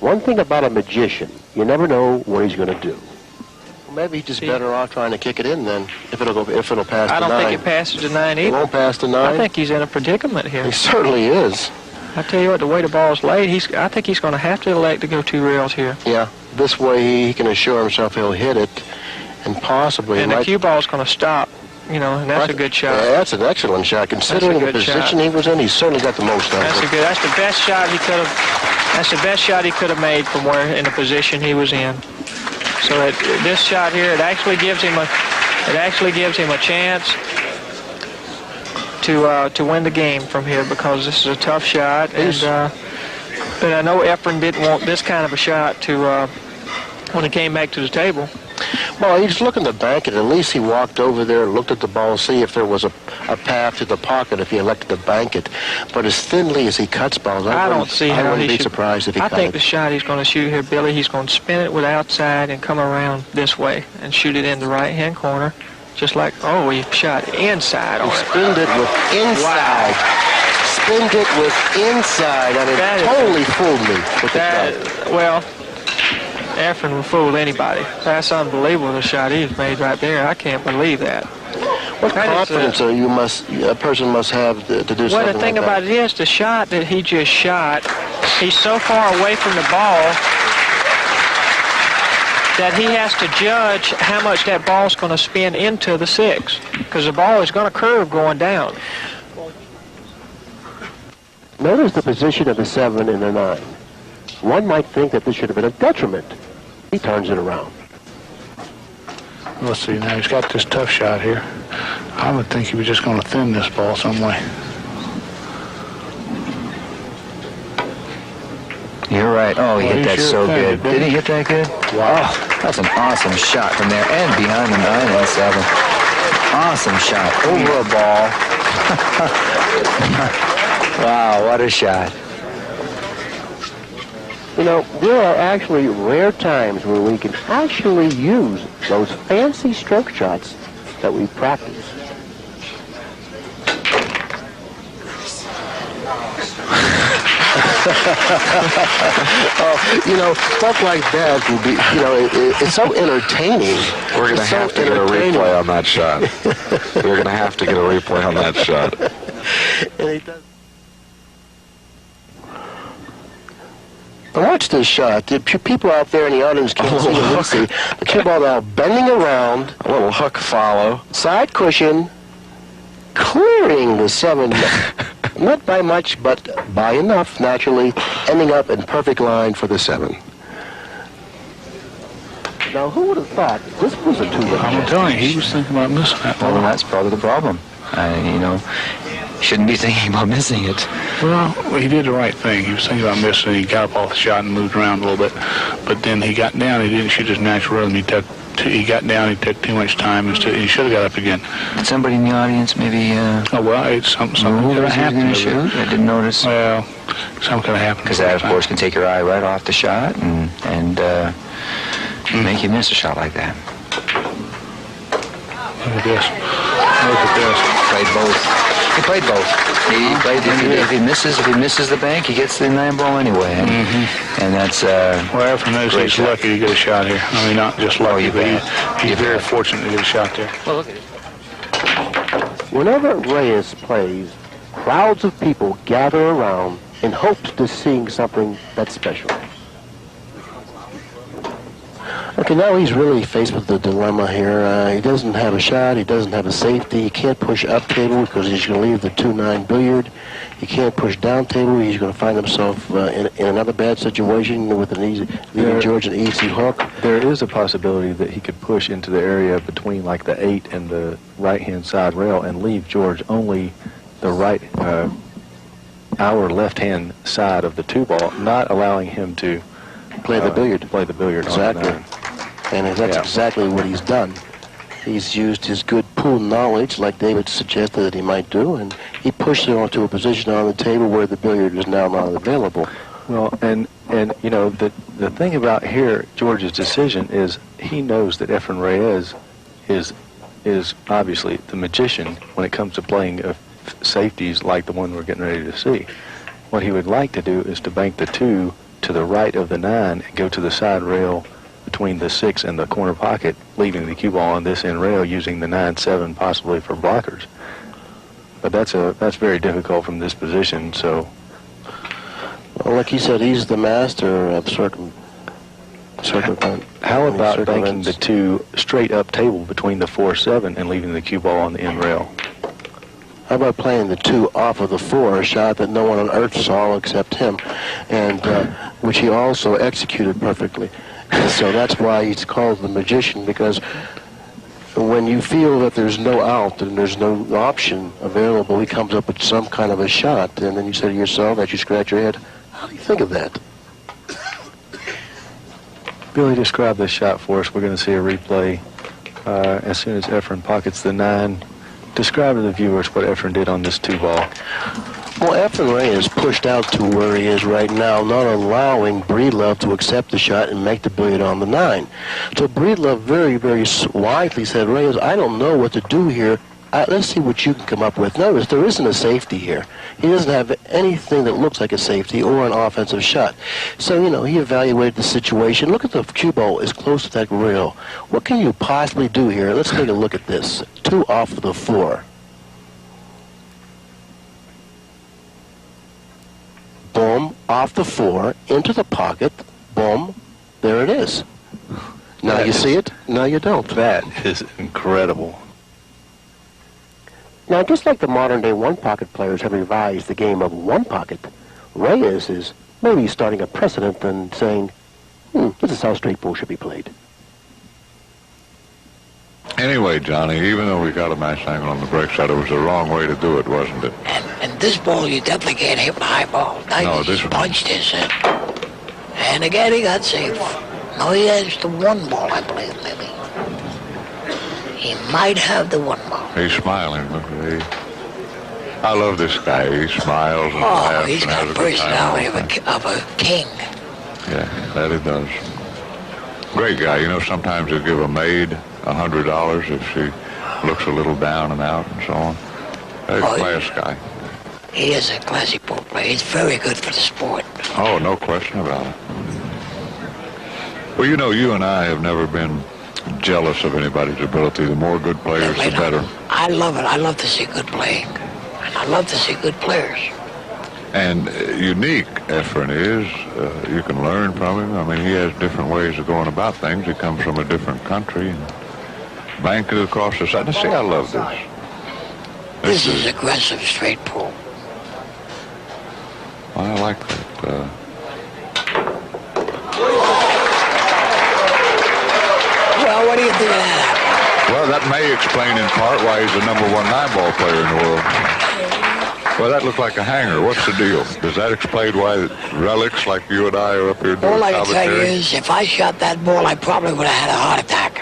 One thing about a magician, you never know what he's going to do. Maybe he's just better off trying to kick it in then, if it'll pass the 9. I don't think it passes the 9 either. It won't pass the 9? I think he's in a predicament here. He certainly is. I tell you what, the way the ball's laid, I think he's going to have to elect to go 2 rails here. Yeah, this way he can assure himself he'll hit it, and possibly... And the cue ball's going to stop, you know, and that's a good shot. Yeah, that's an excellent shot. Considering the position he was in, he certainly got the most out of it. That's the best shot he could have. That's the best shot he could have made from where in the position he was in. So this shot here, it actually gives him a chance to win the game from here, because this is a tough shot, and but I know Efren didn't want this kind of a shot to when he came back to the table. Well, he's looking to bank it. At least he walked over there, looked at the ball, see if there was a path to the pocket if he elected to bank it. But as thinly as he cuts balls, I wouldn't be surprised if he cut it. I think the shot he's going to shoot here, Billy, he's going to spin it with outside and come around this way and shoot it in the right-hand corner, just like, oh, he shot inside on it. He spinned it with inside. Wow. Spinned it with inside, and it totally fooled me with the shot. Well, Efren will fool anybody. That's unbelievable, the shot he's made right there. I can't believe that. What confidence a person must have to do something like that? Well, the thing about it is, the shot that he just shot, he's so far away from the ball that he has to judge how much that ball's going to spin into the 6, because the ball is going to curve going down. Notice the position of the 7 and the 9. One might think that this should have been a detriment. He turns it around. Let's see, now he's got this tough shot here. I would think he was just going to thin this ball some way. You're right. Oh, he hit that so good. Did he hit that good? Wow. That's an awesome shot from there, and behind the 9 and 7. Awesome shot. Over a ball. Wow, what a shot. You know, there are actually rare times where we can actually use those fancy stroke shots that we practice. You know, stuff like that will be, you know, it's so entertaining. We're going to have to get a replay on that shot. We're going to have to get a replay on that shot. And he does. Watch this shot. The people out there in the audience can't see the cue ball now bending around. A little hook follow. Side cushion, clearing the 7. Not by much, but by enough, naturally, ending up in perfect line for the 7. Now, who would have thought this was a 2? I'm telling you, he was thinking about missing that ball. Well, that's probably the problem. You know, shouldn't be thinking about missing it. Well, he did the right thing. He was thinking about missing it. He got up off the shot and moved around a little bit. But then he got down. He didn't shoot his natural rhythm. He got down. He took too much time. Instead, he should have got up again. Did somebody in the audience maybe... oh, well, it's something that happened. I didn't notice. Well, something could have happened. Because that, of course, can take your eye right off the shot and make you miss a shot like that. Look at this. Look at this. Played both. He played both. He played. If he misses the bank, he gets the 9 ball anyway. And that's. Well, Efren knows he's lucky to get a shot here. I mean, not just lucky, but he's very fortunate to get a shot there. Well, look at it. Whenever Reyes plays, crowds of people gather around in hopes to seeing something that's special. Okay, now he's really faced with the dilemma here. He doesn't have a shot. He doesn't have a safety. He can't push up table because he's going to leave the 2-9 billiard. He can't push down table. He's going to find himself in another bad situation with leaving George an easy hook. There is a possibility that he could push into the area between like the 8 and the right-hand side rail and leave George only the right, our left-hand side of the 2 ball, not allowing him to play the billiard. Exactly. And that's exactly what he's done. He's used his good pool knowledge, like David suggested that he might do, and he pushed it onto a position on the table where the billiard is now not available. Well, and you know, the thing about here, George's decision is he knows that Efren Reyes is obviously the magician when it comes to playing safeties like the one we're getting ready to see. What he would like to do is to bank the 2 to the right of the 9 and go to the side rail between the 6 and the corner pocket, leaving the cue ball on this end rail, using the 9-7 possibly for blockers. But that's very difficult from this position. So, well, like he said, he's the master of how about banking the 2 straight up table between the 4-7 and leaving the cue ball on the end rail? How about playing the 2 off of the 4, a shot that no one on earth saw except him, and which he also executed perfectly. And so that's why he's called the magician, because when you feel that there's no out and there's no option available, he comes up with some kind of a shot, and then you say to yourself, as you scratch your head, how do you think of that? Billy, describe this shot for us. We're going to see a replay as soon as Efren pockets the 9. Describe to the viewers what Efren did on this 2 ball. Well, Efren Reyes pushed out to where he is right now, not allowing Breedlove to accept the shot and make the billiard on the 9. So Breedlove very, very wisely said, Reyes, I don't know what to do here. Let's see what you can come up with. Notice there isn't a safety here. He doesn't have anything that looks like a safety or an offensive shot. So, he evaluated the situation. Look at the cue ball is close to that rail. What can you possibly do here? Let's take a look at this. 2 off of the 4. Boom, off the 4, into the pocket. Boom, there it is. Now you see it, now you don't. That is incredible. Now, just like the modern-day one-pocket players have revised the game of one-pocket, Reyes is maybe starting a precedent and saying, this is how straight pool should be played. Anyway, Johnny, even though we got a match angle on the break shot, it was the wrong way to do it, wasn't it? And this ball, you definitely can't hit the high ball. Now he just punched his head. And again, he got safe. No, he has the 1 ball, I believe, maybe. He might have the 1 ball. He's smiling. Look at he. I love this guy. He smiles and laughs. He's got the personality of a king. Yeah, that he does. Great guy. Sometimes he'll give a maid $100 if she looks a little down and out and so on. Very class guy. He is a classy pool player. He's very good for the sport. Oh, no question about it. Well, you and I have never been jealous of anybody's ability. The more good players, the better. I love it. I love to see good playing. And I love to see good players. And unique, Efren is. You can learn from him. I mean, he has different ways of going about things. He comes from a different country and banked it across the side. Now, see, I love this. This is aggressive straight pull. I like that. Well, what do you think of that? Well, that may explain in part why he's the number 1 9-ball player in the world. Well, that looked like a hanger. What's the deal? Does that explain why relics like you and I are up here doing All I can tell you commentary? is, if I shot that ball, I probably would have had a heart attack.